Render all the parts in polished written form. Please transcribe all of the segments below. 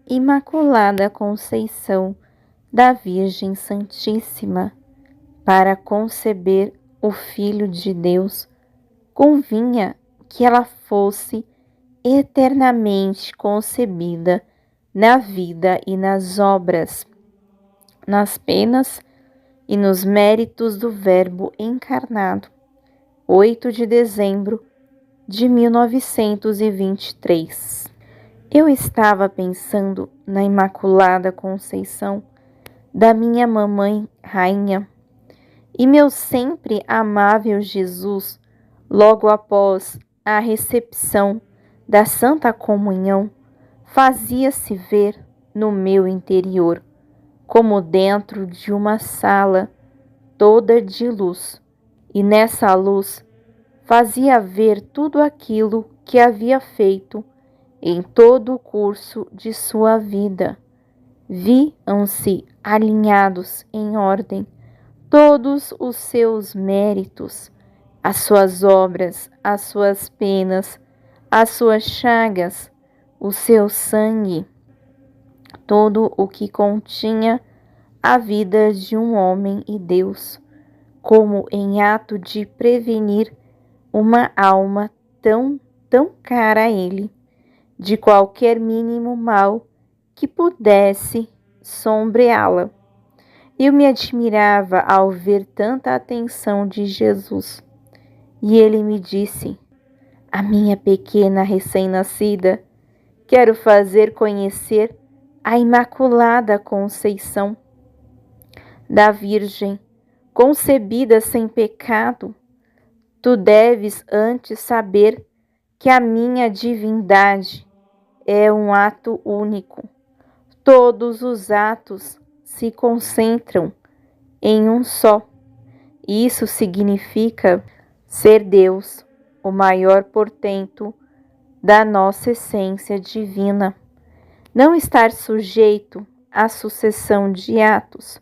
Imaculada Conceição da Virgem Santíssima, para conceber o Filho de Deus, convinha que ela fosse eternamente concebida na vida e nas obras, nas penas e nos méritos do Verbo encarnado. 8 de dezembro de 1923. Eu estava pensando na Imaculada Conceição da minha mamãe rainha, e meu sempre amável Jesus, logo após a recepção da Santa Comunhão, fazia-se ver no meu interior, como dentro de uma sala toda de luz, e nessa luz fazia ver tudo aquilo que havia feito em todo o curso de sua vida. Viam-se alinhados em ordem todos os seus méritos, as suas obras, as suas penas, as suas chagas, o seu sangue, tudo o que continha a vida de um homem e Deus, como em ato de prevenir uma alma tão cara a ele, de qualquer mínimo mal que pudesse sombreá-la. Eu me admirava ao ver tanta atenção de Jesus, e ele me disse: a minha pequena recém-nascida, quero fazer conhecer a Imaculada Conceição da Virgem, concebida sem pecado. Tu deves antes saber que a minha divindade é um ato único. Todos os atos se concentram em um só. Isso significa ser Deus, o maior portento da nossa essência divina. Não estar sujeito à sucessão de atos.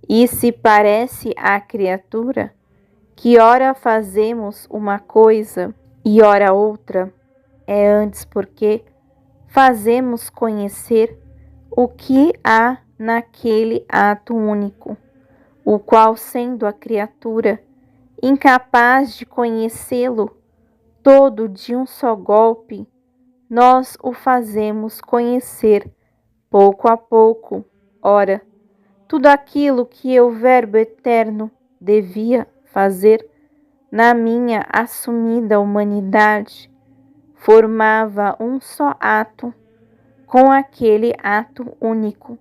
E se parece à criatura que ora fazemos uma coisa e ora outra, é antes porque fazemos conhecer o que há naquele ato único, o qual, sendo a criatura incapaz de conhecê-lo todo de um só golpe, nós o fazemos conhecer pouco a pouco. Ora, tudo aquilo que o Verbo Eterno devia fazer na minha assumida humanidade formava um só ato com aquele ato único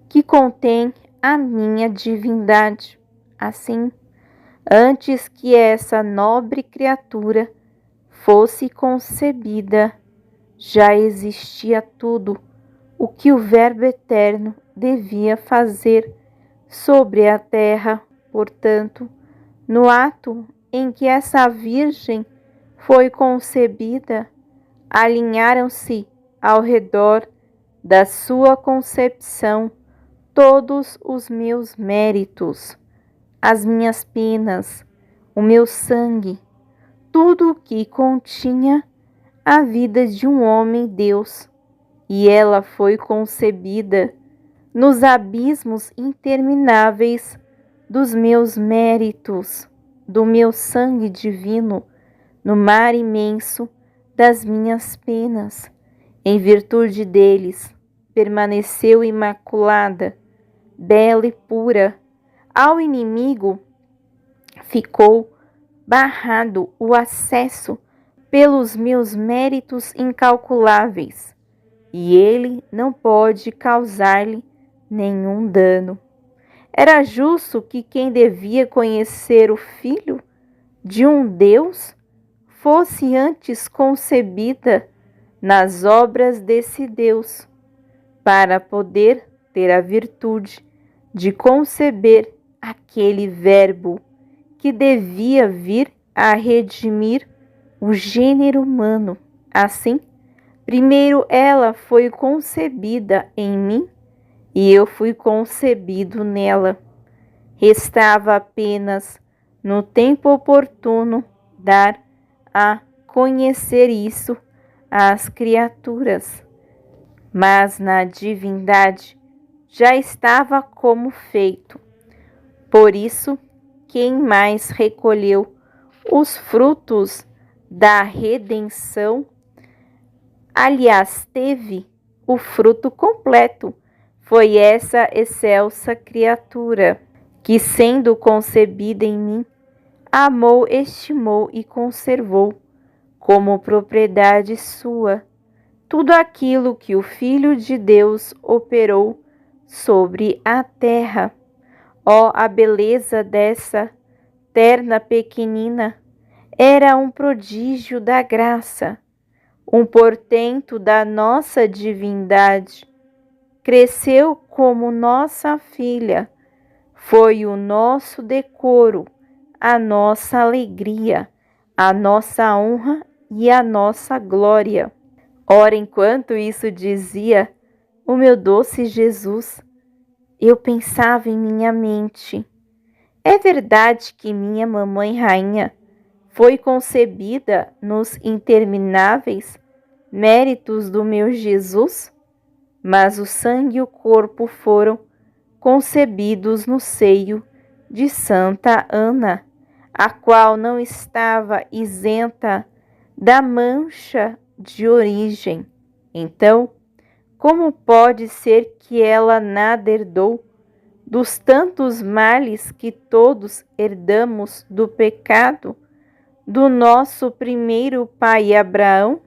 que contém a minha divindade. Assim, antes que essa nobre criatura fosse concebida, já existia tudo o que o Verbo Eterno devia fazer sobre a terra. Portanto, no ato em que essa Virgem foi concebida, alinharam-se ao redor da sua concepção todos os meus méritos, as minhas penas, o meu sangue, tudo o que continha a vida de um homem-Deus, e ela foi concebida nos abismos intermináveis dos meus méritos, do meu sangue divino, no mar imenso das minhas penas. Em virtude deles, permaneceu imaculada, bela e pura. Ao inimigo ficou barrado o acesso pelos meus méritos incalculáveis, e ele não pode causar-lhe nenhum dano. Era justo que quem devia conhecer o Filho de um Deus fosse antes concebida nas obras desse Deus, para poder ter a virtude de conceber aquele Verbo que devia vir a redimir o gênero humano. Assim, primeiro ela foi concebida em mim e eu fui concebido nela. Restava apenas, no tempo oportuno, dar a conhecer isso às criaturas. mas na divindade já estava como feito. Por isso, quem mais recolheu os frutos da redenção, aliás, teve o fruto completo, foi essa excelsa criatura, que sendo concebida em mim, amou, estimou e conservou, como propriedade sua, tudo aquilo que o Filho de Deus operou sobre a terra. Ó, a beleza dessa terna pequenina! Era um prodígio da graça, um portento da nossa divindade. Cresceu como nossa filha, foi o nosso decoro, a nossa alegria, a nossa honra e a nossa glória. Ora, enquanto isso dizia o meu doce Jesus, eu pensava em minha mente: é verdade que minha mamãe rainha foi concebida nos intermináveis méritos do meu Jesus? Mas o sangue e o corpo foram concebidos no seio de Santa Ana, a qual não estava isenta da mancha de origem. Então, como pode ser que ela nada herdou dos tantos males que todos herdamos do pecado do nosso primeiro pai Abraão?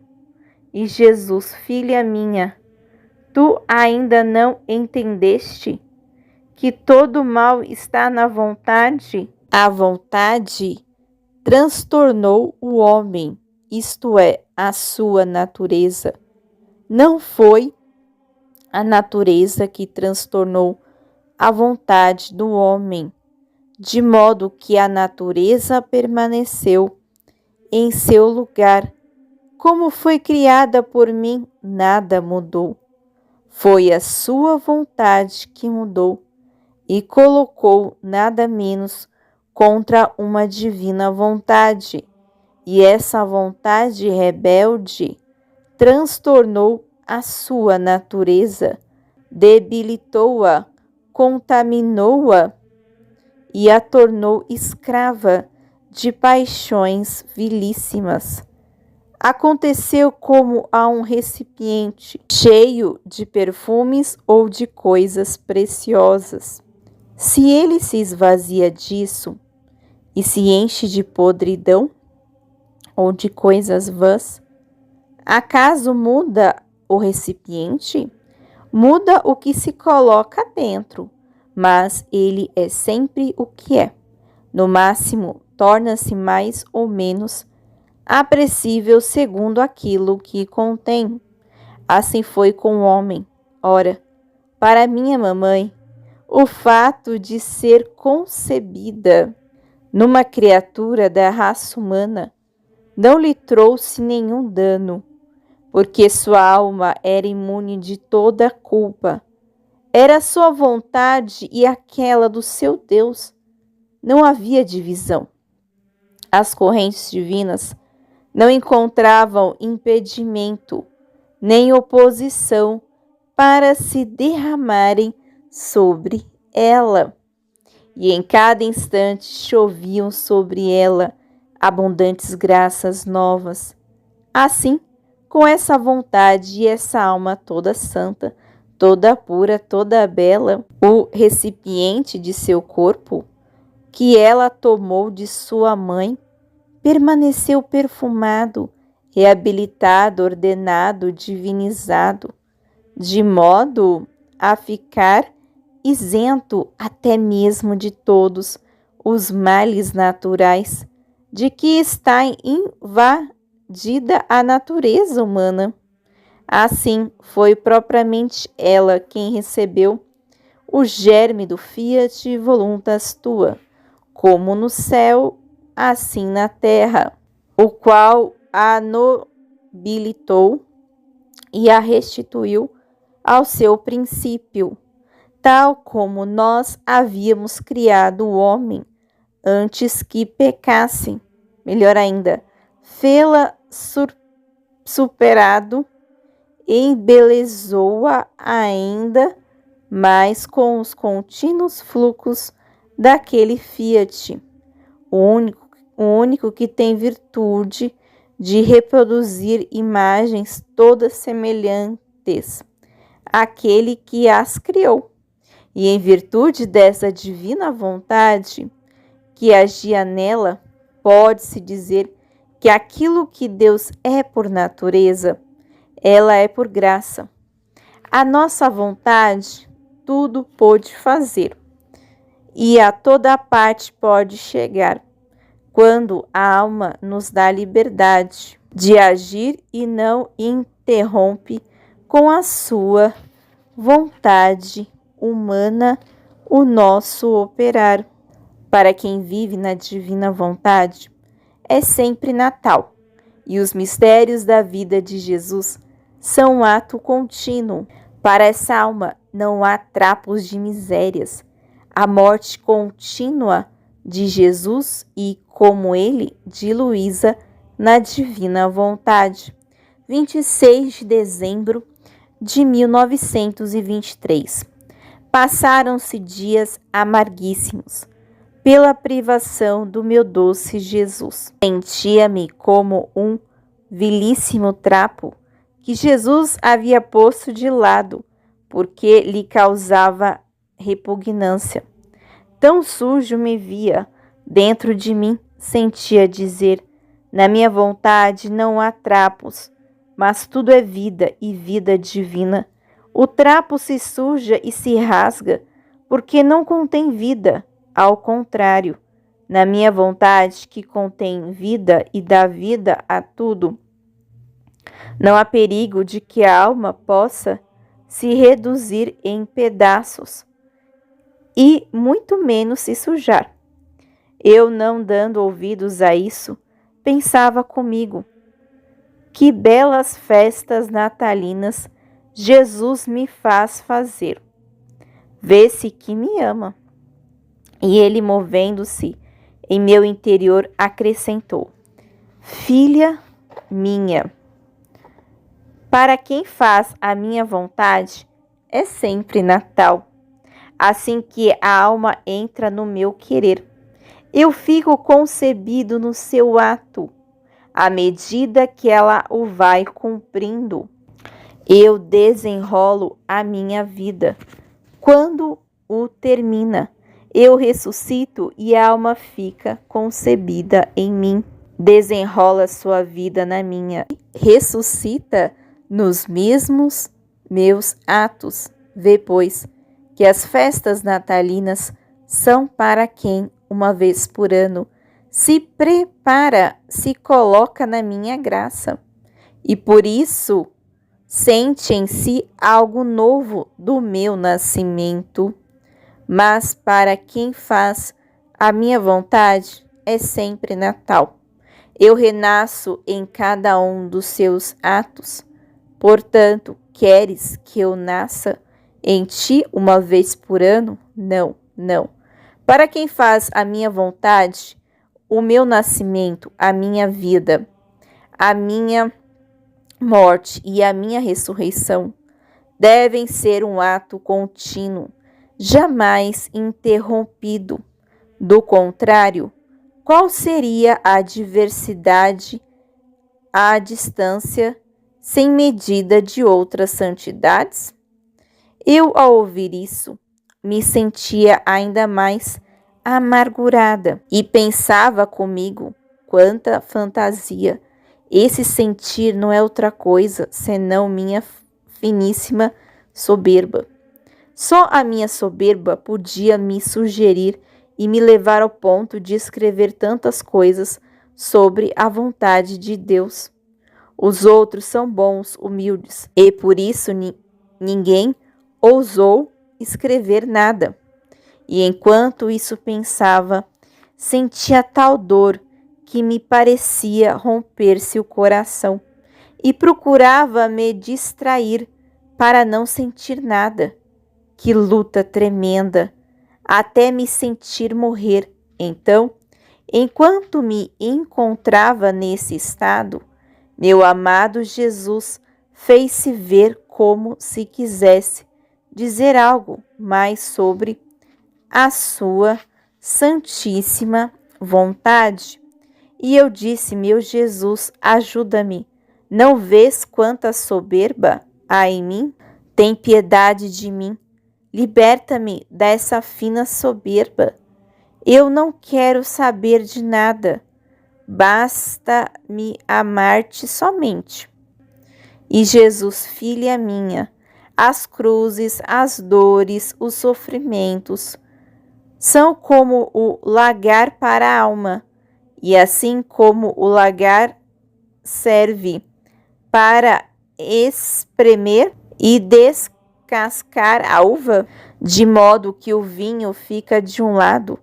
E Jesus, filha minha, tu ainda não entendeste que todo mal está na vontade? A vontade transtornou o homem, isto é, a sua natureza. Não foi a natureza que transtornou a vontade do homem, de modo que a natureza permaneceu em seu lugar. Como foi criada por mim, nada mudou. Foi a sua vontade que mudou e colocou nada menos contra uma divina vontade. E essa vontade rebelde transtornou a sua natureza, debilitou-a, contaminou-a e a tornou escrava de paixões vilíssimas. Aconteceu como a um recipiente cheio de perfumes ou de coisas preciosas. Se ele se esvazia disso e se enche de podridão ou de coisas vãs, acaso muda o recipiente? Muda o que se coloca dentro, mas ele é sempre o que é. No máximo, torna-se mais ou menos apreciável segundo aquilo que contém. Assim foi com o homem. Ora, para minha mamãe, o fato de ser concebida numa criatura da raça humana não lhe trouxe nenhum dano, porque sua alma era imune de toda culpa. Era sua vontade e aquela do seu Deus. Não havia divisão. As correntes divinas não encontravam impedimento nem oposição para se derramarem sobre ela. E em cada instante choviam sobre ela abundantes graças novas. Assim, com essa vontade e essa alma toda santa, toda pura, toda bela, o recipiente de seu corpo, que ela tomou de sua mãe, permaneceu perfumado, reabilitado, ordenado, divinizado, de modo a ficar isento até mesmo de todos os males naturais de que está invadida a natureza humana. Assim, foi propriamente ela quem recebeu o germe do fiat voluntas tua, como no céu, assim na terra, o qual a nobilitou e a restituiu ao seu princípio, tal como nós havíamos criado o homem antes que pecasse. Melhor ainda, fê-la superado embelezou-a ainda mais com os contínuos fluxos daquele Fiat, o único que tem virtude de reproduzir imagens todas semelhantes àquele que as criou. E em virtude dessa divina vontade que agia nela, pode-se dizer que aquilo que Deus é por natureza, ela é por graça. A nossa vontade tudo pode fazer e a toda parte pode chegar, quando a alma nos dá liberdade de agir e não interrompe com a sua vontade humana o nosso operar. Para quem vive na divina vontade, é sempre Natal, e os mistérios da vida de Jesus são um ato contínuo. Para essa alma não há trapos de misérias. A morte contínua de Jesus e, como ele, de Luísa, na divina vontade. 26 de dezembro de 1923. Passaram-se dias amarguíssimos pela privação do meu doce Jesus. Sentia-me como um vilíssimo trapo que Jesus havia posto de lado, porque lhe causava repugnância. Tão sujo me via, dentro de mim sentia dizer: na minha vontade não há trapos, mas tudo é vida e vida divina. O trapo se suja e se rasga, porque não contém vida. Ao contrário, na minha vontade, que contém vida e dá vida a tudo, não há perigo de que a alma possa se reduzir em pedaços e muito menos se sujar. Eu, não dando ouvidos a isso, pensava comigo: que belas festas natalinas Jesus me faz fazer. Vê-se que me ama. E ele, movendo-se em meu interior, acrescentou: filha minha, para quem faz a minha vontade, é sempre Natal. Assim que a alma entra no meu querer, eu fico concebido no seu ato. À medida que ela o vai cumprindo, eu desenrolo a minha vida. Quando o termina, eu ressuscito e a alma fica concebida em mim. Desenrola sua vida na minha. Ressuscita nos mesmos meus atos. Vê, pois, que as festas natalinas são para quem, uma vez por ano, se prepara, se coloca na minha graça. E por isso sente em si algo novo do meu nascimento. Mas para quem faz a minha vontade, é sempre Natal. Eu renasço em cada um dos seus atos. Portanto, queres que eu nasça em ti uma vez por ano? Não, não. Para quem faz a minha vontade, o meu nascimento, a minha vida, a minha morte e a minha ressurreição devem ser um ato contínuo, jamais interrompido. Do contrário, qual seria a diversidade, a distância sem medida de outras santidades? Eu, ao ouvir isso, me sentia ainda mais amargurada e pensava comigo: quanta fantasia! Esse sentir não é outra coisa senão minha finíssima soberba. Só a minha soberba podia me sugerir e me levar ao ponto de escrever tantas coisas sobre a vontade de Deus. Os outros são bons, humildes, e por isso ninguém ousou escrever nada. E enquanto isso pensava, sentia tal dor que me parecia romper-se o coração, e procurava me distrair para não sentir nada. Que luta tremenda, até me sentir morrer. Então, enquanto me encontrava nesse estado, meu amado Jesus fez-se ver como se quisesse dizer algo mais sobre a sua santíssima vontade. E eu disse: meu Jesus, ajuda-me. Não vês quanta soberba há em mim? Tem piedade de mim. Liberta-me dessa fina soberba. Eu não quero saber de nada. Basta-me amar-te somente. E Jesus, filha minha, as cruzes, as dores, os sofrimentos são como o lagar para a alma, e assim como o lagar serve para espremer e descascar a uva, de modo que o vinho fica de um lado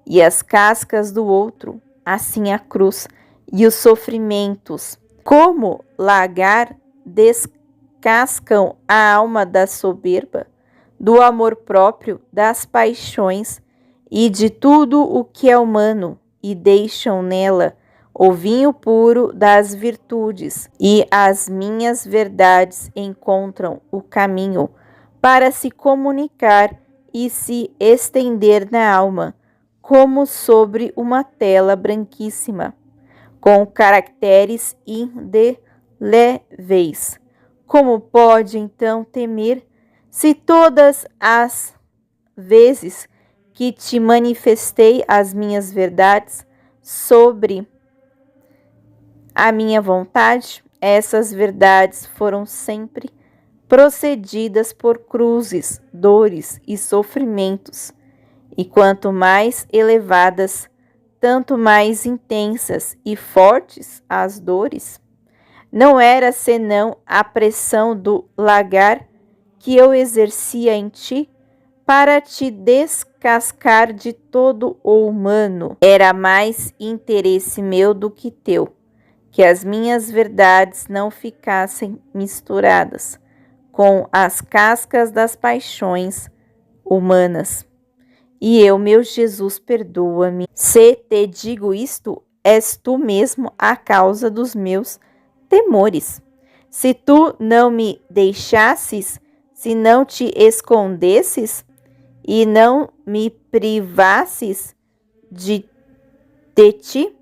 e as cascas do outro, assim a cruz e os sofrimentos, como lagar, descascam a alma da soberba, do amor próprio, das paixões e de tudo o que é humano, e deixam nela o vinho puro das virtudes, e as minhas verdades encontram o caminho para se comunicar e se estender na alma, como sobre uma tela branquíssima, com caracteres indeléveis. Como pode então temer, se todas as vezes que te manifestei as minhas verdades sobre a minha vontade, essas verdades foram sempre procedidas por cruzes, dores e sofrimentos, e quanto mais elevadas, tanto mais intensas e fortes as dores. Não era senão a pressão do lagar que eu exercia em ti para te descascar de todo o humano. Era mais interesse meu do que teu, que as minhas verdades não ficassem misturadas com as cascas das paixões humanas. E eu, meu Jesus, perdoa-me. Se te digo isto, és tu mesmo a causa dos meus temores. Se tu não me deixasses, se não te escondesses e não me privasses de ti,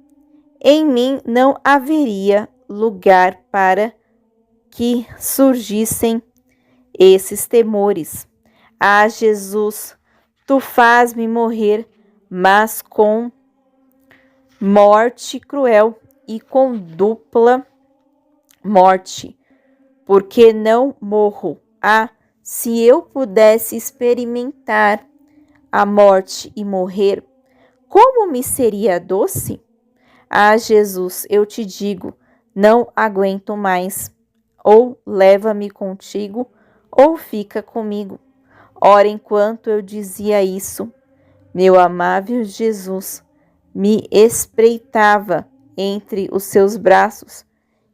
em mim não haveria lugar para que surgissem esses temores. Ah, Jesus, tu faz-me morrer, mas com morte cruel e com dupla morte, porque não morro. Ah, se eu pudesse experimentar a morte e morrer, como me seria doce? Ah, Jesus, eu te digo, não aguento mais. Ou leva-me contigo, ou fica comigo. Ora, enquanto eu dizia isso, meu amável Jesus me espreitava entre os seus braços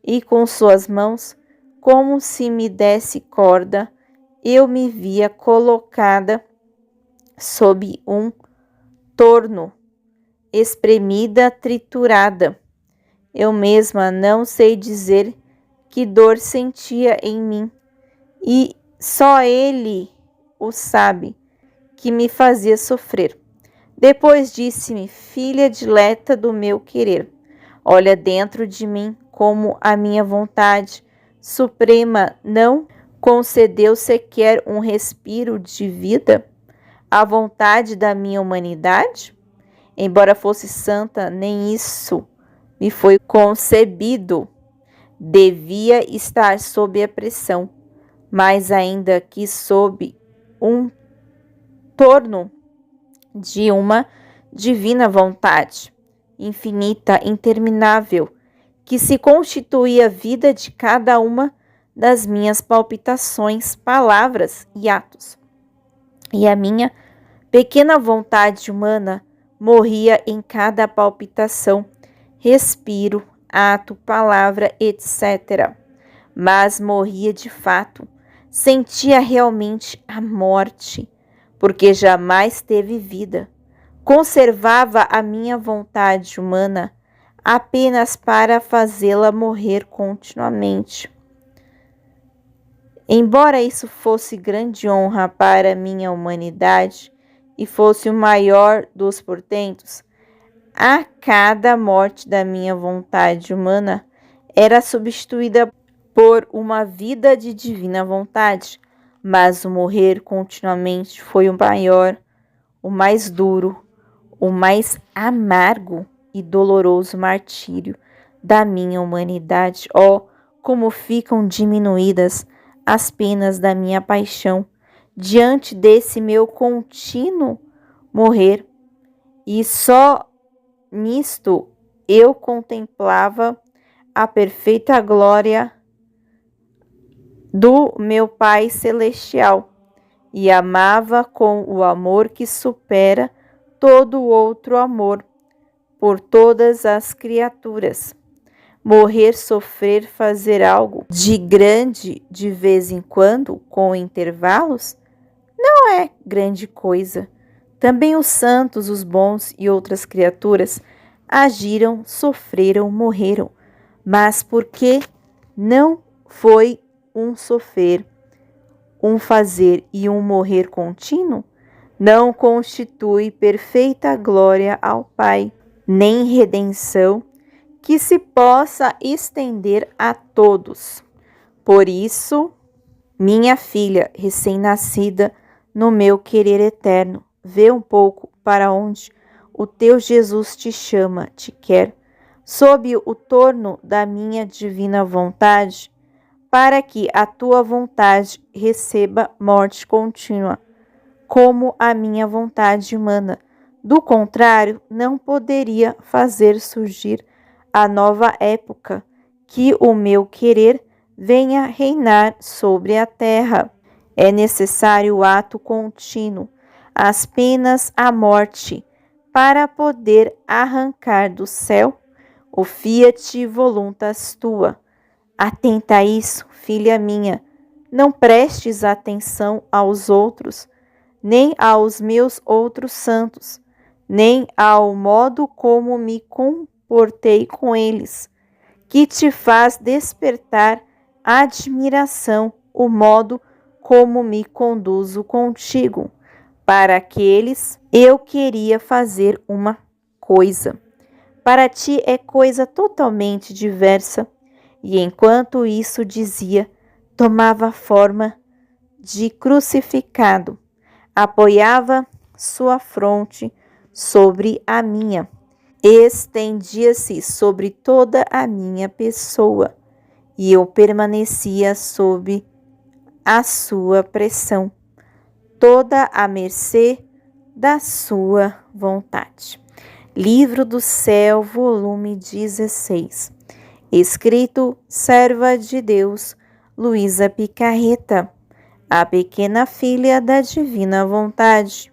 e com suas mãos, como se me desse corda, eu me via colocada sob um torno, espremida, triturada. Eu mesma não sei dizer que dor sentia em mim, e só ele o sabe, que me fazia sofrer. Depois disse-me: filha dileta do meu querer, olha dentro de mim como a minha vontade suprema não concedeu sequer um respiro de vida à vontade da minha humanidade? Embora fosse santa, nem isso me foi concebido. Devia estar sob a pressão, mas ainda que sob um torno de uma divina vontade, infinita, interminável, que se constituía a vida de cada uma das minhas palpitações, palavras e atos. E a minha pequena vontade humana morria em cada palpitação, respiro, ato, palavra, etc. Mas morria de fato, sentia realmente a morte, porque jamais teve vida. Conservava a minha vontade humana apenas para fazê-la morrer continuamente. Embora isso fosse grande honra para minha humanidade e fosse o maior dos portentos, a cada morte da minha vontade humana era substituída por uma vida de divina vontade, mas o morrer continuamente foi o maior, o mais duro, o mais amargo e doloroso martírio da minha humanidade. Oh, como ficam diminuídas as penas da minha paixão diante desse meu contínuo morrer. E só nisto eu contemplava a perfeita glória do meu Pai Celestial e amava com o amor que supera todo outro amor por todas as criaturas. Morrer, sofrer, fazer algo de grande de vez em quando, com intervalos, não é grande coisa. Também os santos, os bons e outras criaturas agiram, sofreram, morreram. Mas porque não foi um sofrer, um fazer e um morrer contínuo, não constitui perfeita glória ao Pai, nem redenção que se possa estender a todos. Por isso, minha filha recém-nascida, no meu querer eterno, vê um pouco para onde o teu Jesus te chama, te quer, sob o torno da minha divina vontade, para que a tua vontade receba morte contínua, como a minha vontade humana. Do contrário, não poderia fazer surgir a nova época, que o meu querer venha reinar sobre a terra. É necessário o ato contínuo, as penas, a morte, para poder arrancar do céu o fiat voluntas tua. Atenta a isso, filha minha, não prestes atenção aos outros, nem aos meus outros santos, nem ao modo como me comportei com eles, que te faz despertar admiração o modo como me conduzo contigo. Para aqueles eu queria fazer uma coisa. Para ti é coisa totalmente diversa. E enquanto isso dizia, tomava forma de crucificado, apoiava sua fronte sobre a minha, estendia-se sobre toda a minha pessoa, e eu permanecia sob a sua pressão, toda à mercê da sua vontade. Livro do Céu, volume 16. Escrito, serva de Deus, Luísa Picarreta, a pequena filha da divina vontade.